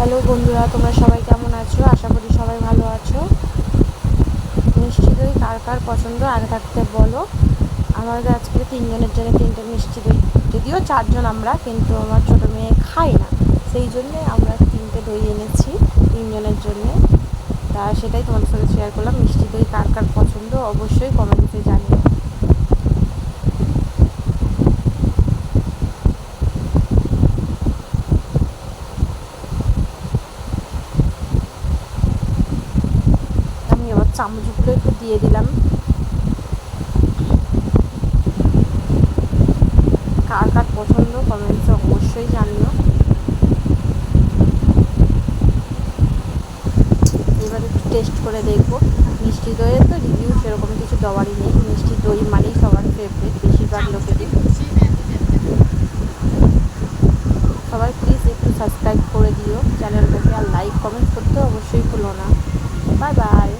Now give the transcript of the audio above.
Hello বন্ধুরা, তোমরা সবাই কেমন আছো? আশা করি সবাই ভালো আছো। মিষ্টি দই কার কার পছন্দ আগে থাকতে বলো। আমাদের আজকে 3 জনের জন্য 3টে মিষ্টি দই, যদিও 4জন আমরা, কিন্তু আমার ছোটো মেয়ে খাই না, সেই জন্যে আমরা 3টে দই এনেছি 3জনের জন্যে। তা সেটাই তোমাদের সাথে শেয়ার করলাম। মিষ্টি দই কার কার পছন্দ অবশ্যই কমেন্টে জানিও। আমি এবার চামচগুলো একটু দিয়ে দিলাম। কার কার পছন্দ কমেন্টসে অবশ্যই জানিও। এবার একটু টেস্ট করে দেখবো। মিষ্টি দইয়ের তো রিভিউ সেরকম কিছু দেওয়ারই নেই, মিষ্টি দই মানেই সবার ফেভারিট বেশিরভাগ লোকেরই। সবাই প্লিজ একটু সাবস্ক্রাইব করে দিও চ্যানেলটাকে, আর লাইক কমেন্ট করতে অবশ্যই ভুলো না। Bye bye.